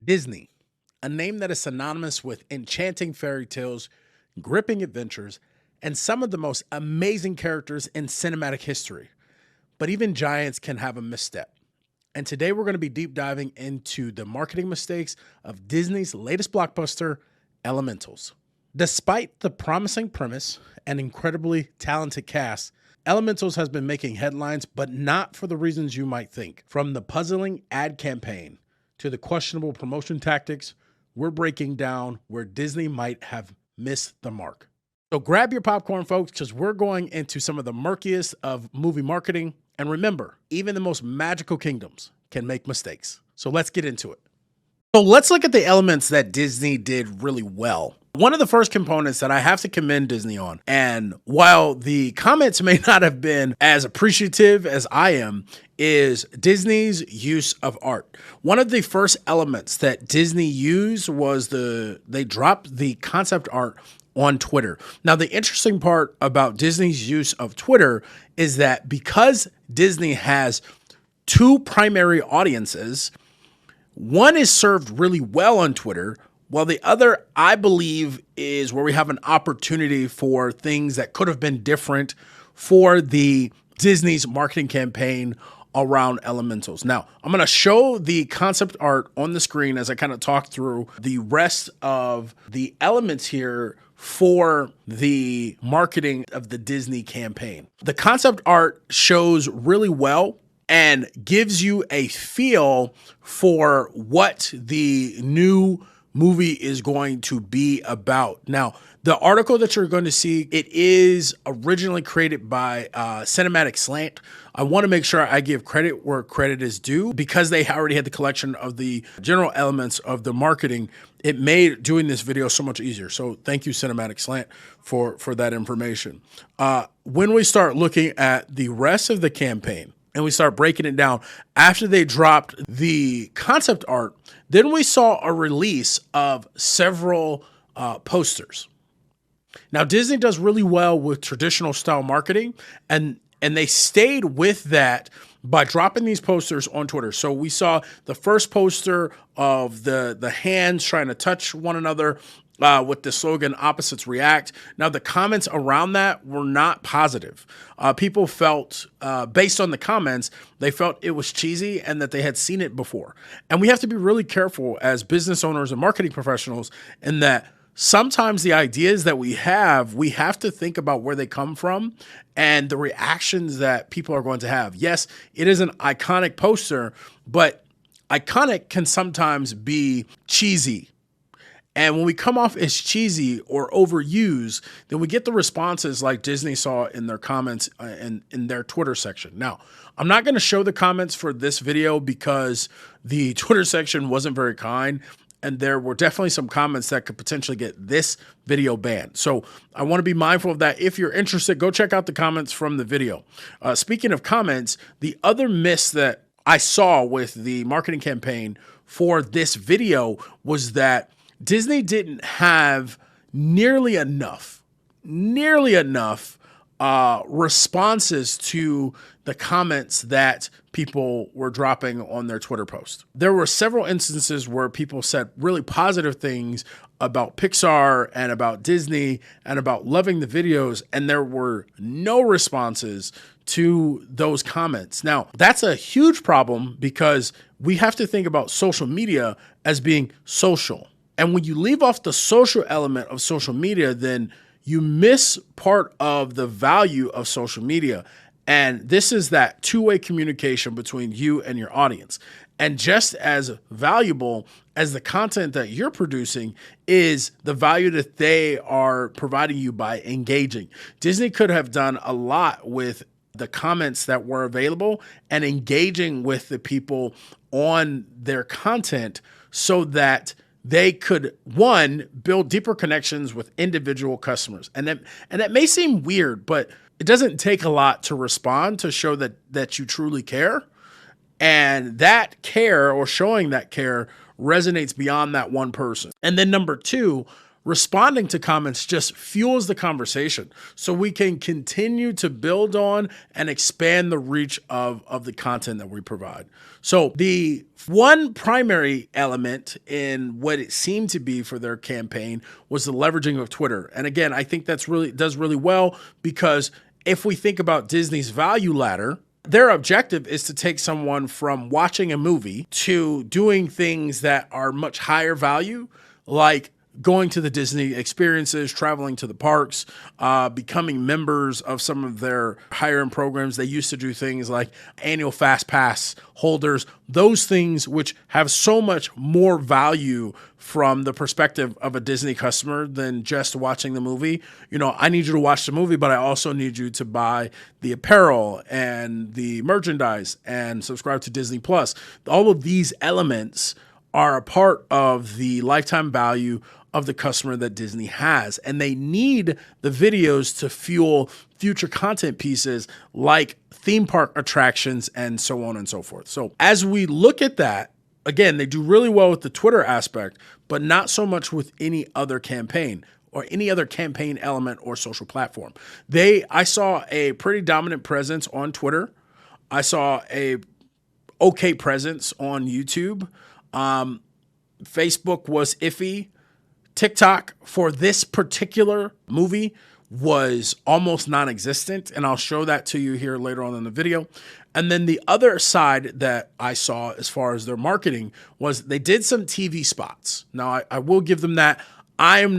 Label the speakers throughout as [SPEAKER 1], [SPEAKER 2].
[SPEAKER 1] Disney, a name that is synonymous with enchanting fairy tales, gripping adventures, and some of the most amazing characters in cinematic history. But even giants can have a misstep. And today we're going to be deep diving into the marketing mistakes of Disney's latest blockbuster, Elementals. Despite the promising premise and incredibly talented cast, Elementals has been making headlines, but not for the reasons you might think. From the puzzling ad campaign to the questionable promotion tactics, we're breaking down where Disney might have missed the mark. So grab your popcorn, folks, because we're going into some of the murkiest of movie marketing. And remember, even the most magical kingdoms can make mistakes. So let's get into it. So let's look at the elements that Disney did really well. One of the first components that I have to commend Disney on, and while the comments may not have been as appreciative as I am, is Disney's use of art. One of the first elements that Disney used was they dropped the concept art on Twitter. Now, the interesting part about Disney's use of Twitter is that because Disney has two primary audiences, one is served really well on Twitter, while the other, I believe, is where we have an opportunity for things that could have been different for the Disney's marketing campaign around Elementals. Now, I'm going to show the concept art on the screen as I kind of talk through the rest of the elements here for the marketing of the Disney campaign. The concept art shows really well and gives you a feel for what the new movie is going to be about. Now, the article that you're going to see, it is originally created by Cinematic Slant. I want to make sure I give credit where credit is due because they already had the collection of the general elements of the marketing. It made doing this video so much easier. So thank you, Cinematic Slant, for that information. When we start looking at the rest of the campaign, and we start breaking it down after they dropped the concept art, then we saw a release of several posters. Now, Disney does really well with traditional style marketing, and they stayed with that by dropping these posters on Twitter. So we saw the first poster of the hands trying to touch one another with the slogan "Opposites React." Now, the comments around that were not positive. People felt, based on the comments, they felt it was cheesy and that they had seen it before. And we have to be really careful as business owners and marketing professionals in that sometimes the ideas that we have to think about where they come from and the reactions that people are going to have. Yes, it is an iconic poster, but iconic can sometimes be cheesy. And when we come off as cheesy or overused, then we get the responses like Disney saw in their comments and in their Twitter section. Now, I'm not going to show the comments for this video because the Twitter section wasn't very kind. And there were definitely some comments that could potentially get this video banned. So I want to be mindful of that. If you're interested, go check out the comments from the video. Speaking of comments, the other miss that I saw with the marketing campaign for this video was that Disney didn't have nearly enough responses to the comments that people were dropping on their Twitter post. There were several instances where people said really positive things about Pixar and about Disney and about loving the videos, and there were no responses to those comments. Now, that's a huge problem because we have to think about social media as being social. And when you leave off the social element of social media, then you miss part of the value of social media. And this is that two-way communication between you and your audience. And just as valuable as the content that you're producing is the value that they are providing you by engaging. Disney could have done a lot with the comments that were available and engaging with the people on their content so that they could, one, build deeper connections with individual customers. And that may seem weird, but it doesn't take a lot to respond to show that you truly care. And that care or showing that care resonates beyond that one person. And then number two, responding to comments just fuels the conversation so we can continue to build on and expand the reach of the content that we provide. So the one primary element in what it seemed to be for their campaign was the leveraging of Twitter. And again, I think that's does really well, because if we think about Disney's value ladder, their objective is to take someone from watching a movie to doing things that are much higher value, like going to the Disney experiences, traveling to the parks, becoming members of some of their higher end programs. They used to do things like annual fast pass holders, those things which have so much more value from the perspective of a Disney customer than just watching the movie. You know, I need you to watch the movie, but I also need you to buy the apparel and the merchandise and subscribe to Disney Plus. All of these elements are a part of the lifetime value of the customer that Disney has. And they need the videos to fuel future content pieces like theme park attractions and so on and so forth. So as we look at that, again, they do really well with the Twitter aspect, but not so much with any other campaign or any other campaign element or social platform. I saw a pretty dominant presence on Twitter. I saw a okay presence on YouTube. Facebook was iffy. TikTok for this particular movie was almost non-existent, and I'll show that to you here later on in the video. And then the other side that I saw as far as their marketing was they did some TV spots. Now, I will give them that. I'm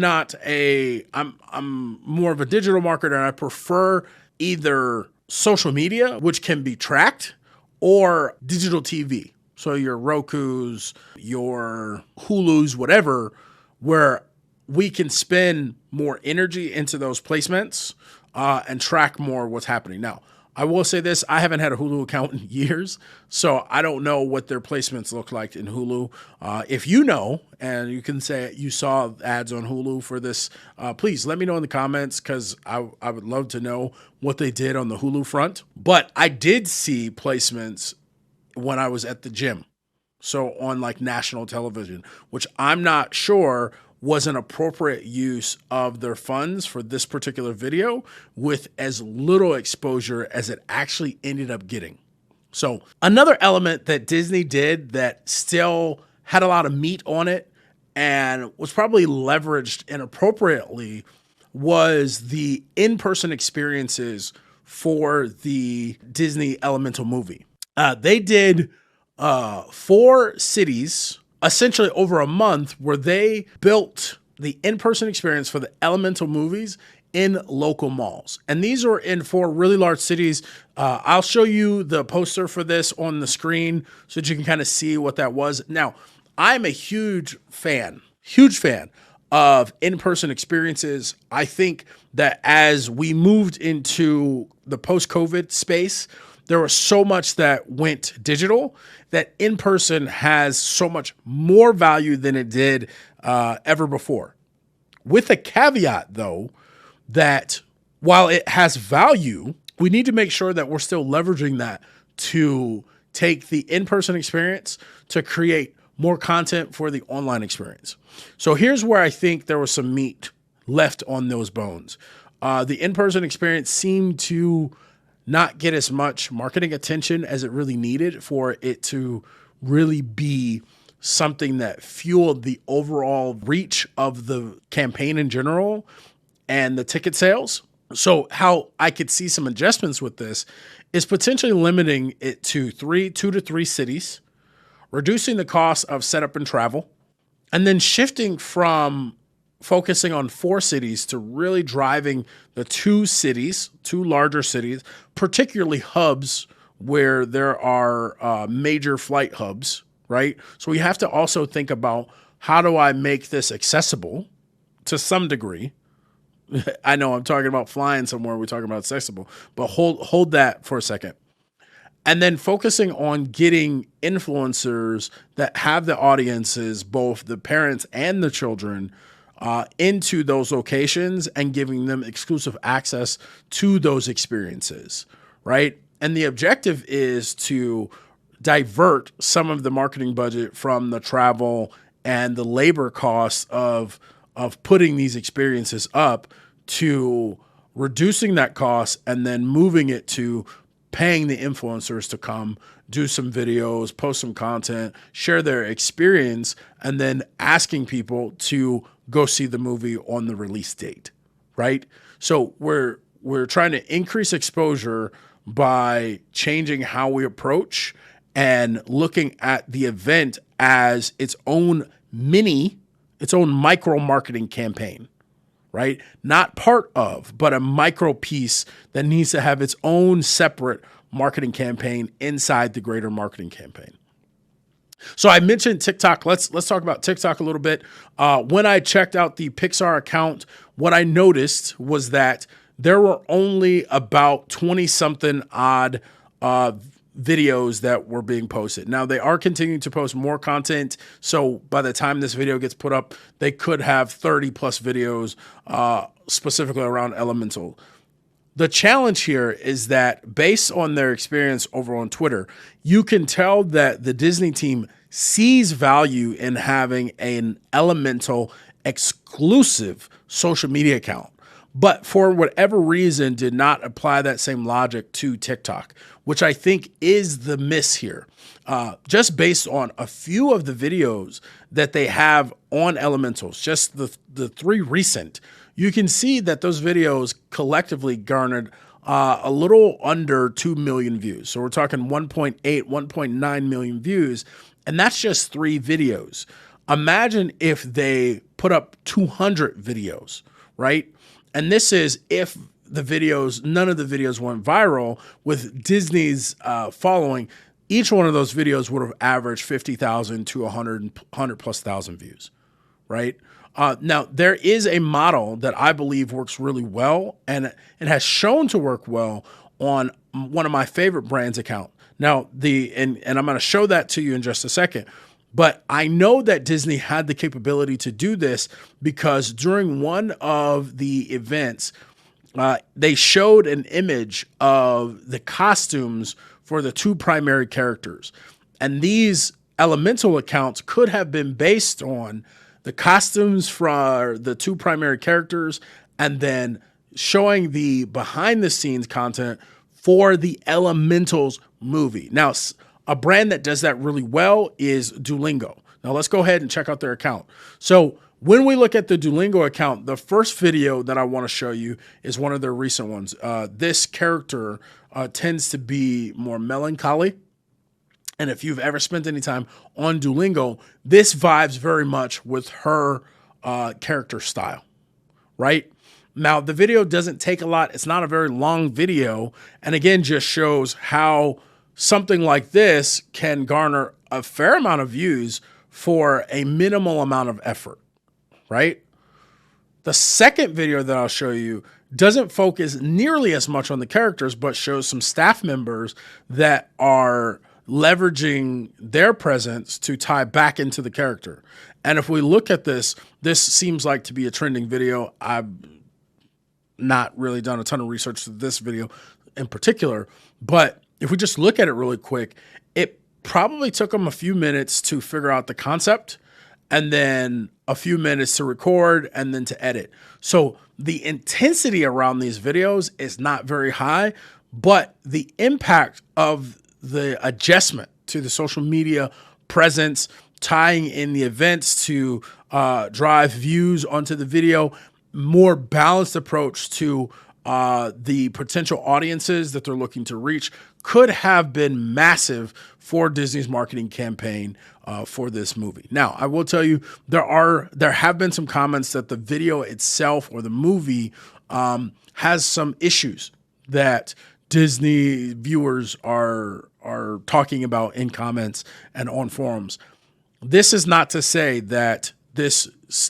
[SPEAKER 1] more of a digital marketer, and I prefer either social media, which can be tracked, or digital TV. So your Rokus, your Hulus, whatever, where we can spend more energy into those placements and track more what's happening. Now, I will say this, I haven't had a Hulu account in years, so I don't know what their placements look like in Hulu. If you know, and you can say you saw ads on Hulu for this, please let me know in the comments, because I would love to know what they did on the Hulu front. But I did see placements when I was at the gym. So on like national television, which I'm not sure was an appropriate use of their funds for this particular video with as little exposure as it actually ended up getting. So another element that Disney did that still had a lot of meat on it and was probably leveraged inappropriately was the in-person experiences for the Disney Elemental movie. They did 4 cities, essentially over a month, where they built the in-person experience for the Elemental movies in local malls. And these are in 4 really large cities. I'll show you the poster for this on the screen so that you can kind of see what that was. Now, I'm a huge fan of in-person experiences. I think that as we moved into the post-COVID space, there was so much that went digital that in-person has so much more value than it did ever before. With a caveat, though, that while it has value, we need to make sure that we're still leveraging that to take the in-person experience to create more content for the online experience. So here's where I think there was some meat left on those bones. The in-person experience seemed to not get as much marketing attention as it really needed for it to really be something that fueled the overall reach of the campaign in general and the ticket sales. So how I could see some adjustments with this is potentially limiting it to 2 to 3 cities, reducing the cost of setup and travel, and then shifting from focusing on 4 cities to really driving the 2 larger cities, particularly hubs where there are major flight hubs, right? So we have to also think about, how do I make this accessible to some degree? I know I'm talking about flying somewhere, we're talking about accessible, but hold that for a second. And then focusing on getting influencers that have the audiences, both the parents and the children, into those locations and giving them exclusive access to those experiences, right? And the objective is to divert some of the marketing budget from the travel and the labor costs of of putting these experiences up to reducing that cost and then moving it to paying the influencers to come do some videos, post some content, share their experience, and then asking people to go see the movie on the release date, right? So we're trying to increase exposure by changing how we approach and looking at the event as its own micro marketing campaign, right? Not part of, but a micro piece that needs to have its own separate marketing campaign inside the greater marketing campaign. So I mentioned TikTok. Let's talk about TikTok a little bit. When I checked out the Pixar account, what I noticed was that there were only about 20 something odd videos that were being posted. Now they are continuing to post more content. So by the time this video gets put up, they could have 30 plus videos specifically around Elemental. The challenge here is that based on their experience over on Twitter, you can tell that the Disney team sees value in having an Elemental exclusive social media account, but for whatever reason did not apply that same logic to TikTok, which I think is the miss here. Just based on a few of the videos that they have on Elementals, just the three recent, you can see that those videos collectively garnered a little under 2 million views. So we're talking 1.8, 1.9 million views, and that's just 3 videos. Imagine if they put up 200 videos, right? And this is if none of the videos went viral with Disney's following. Each one of those videos would have averaged 50,000 to 100 plus thousand views, right? Now, there is a model that I believe works really well, and it has shown to work well on one of my favorite brands' account. Now, and I'm going to show that to you in just a second. But I know that Disney had the capability to do this because during one of the events, they showed an image of the costumes for the 2 primary characters. And these Elemental accounts could have been based on the costumes for the 2 primary characters and then showing the behind the scenes content for the Elementals movie. Now, a brand that does that really well is Duolingo. Now let's go ahead and check out their account. So when we look at the Duolingo account, the first video that I want to show you is one of their recent ones. This character tends to be more melancholy. And if you've ever spent any time on Duolingo, this vibes very much with her character style, right? Now, the video doesn't take a lot. It's not a very long video. And again, just shows how something like this can garner a fair amount of views for a minimal amount of effort, right? The second video that I'll show you doesn't focus nearly as much on the characters, but shows some staff members that are leveraging their presence to tie back into the character. And if we look at this seems like to be a trending video. I've not really done a ton of research to this video in particular, but if we just look at it really quick, it probably took them a few minutes to figure out the concept and then a few minutes to record and then to edit. So the intensity around these videos is not very high, but the impact of the adjustment to the social media presence, tying in the events to drive views onto the video, more balanced approach to the potential audiences that they're looking to reach could have been massive for Disney's marketing campaign for this movie. Now, I will tell you, there have been some comments that the video itself or the movie has some issues that Disney viewers are talking about in comments and on forums. This is not to say that this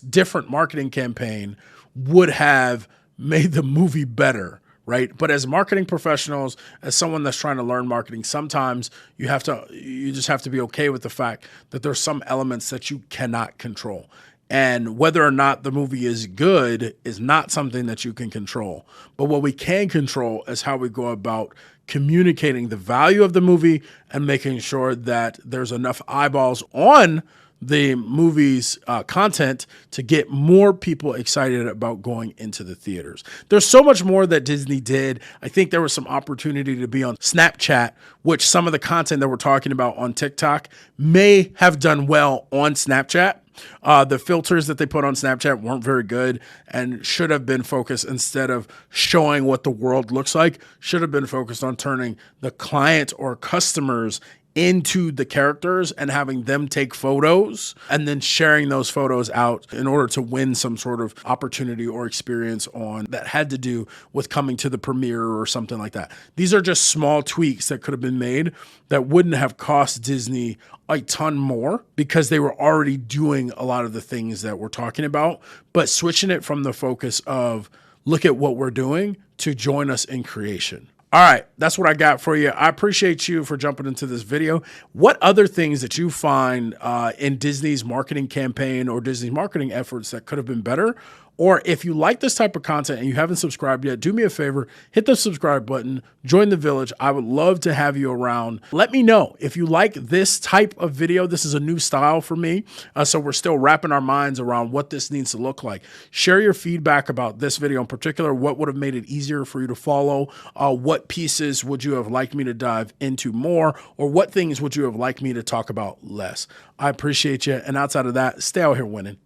[SPEAKER 1] different marketing campaign would have made the movie better, right? But as marketing professionals, as someone that's trying to learn marketing, sometimes you just have to be okay with the fact that there's some elements that you cannot control. And whether or not the movie is good is not something that you can control. But what we can control is how we go about communicating the value of the movie and making sure that there's enough eyeballs on the movie's content to get more people excited about going into the theaters. There's so much more that Disney did. I think there was some opportunity to be on Snapchat, which some of the content that we're talking about on TikTok may have done well on Snapchat. The filters that they put on Snapchat weren't very good and should have been focused, instead of showing what the world looks like, should have been focused on turning the client or customers into the characters and having them take photos and then sharing those photos out in order to win some sort of opportunity or experience on that had to do with coming to the premiere or something like that. These are just small tweaks that could have been made that wouldn't have cost Disney a ton more, because they were already doing a lot of the things that we're talking about, but switching it from the focus of look at what we're doing to join us in creation. All right, that's what I got for you. I appreciate you for jumping into this video. What other things that you find in Disney's marketing campaign or Disney's marketing efforts that could have been better? Or if you like this type of content and you haven't subscribed yet, do me a favor, hit the subscribe button, join the village. I would love to have you around. Let me know if you like this type of video. This is a new style for me, so we're still wrapping our minds around what this needs to look like. Share your feedback about this video in particular. What would have made it easier for you to follow? What pieces would you have liked me to dive into more? Or what things would you have liked me to talk about less? I appreciate you. And outside of that, stay out here winning.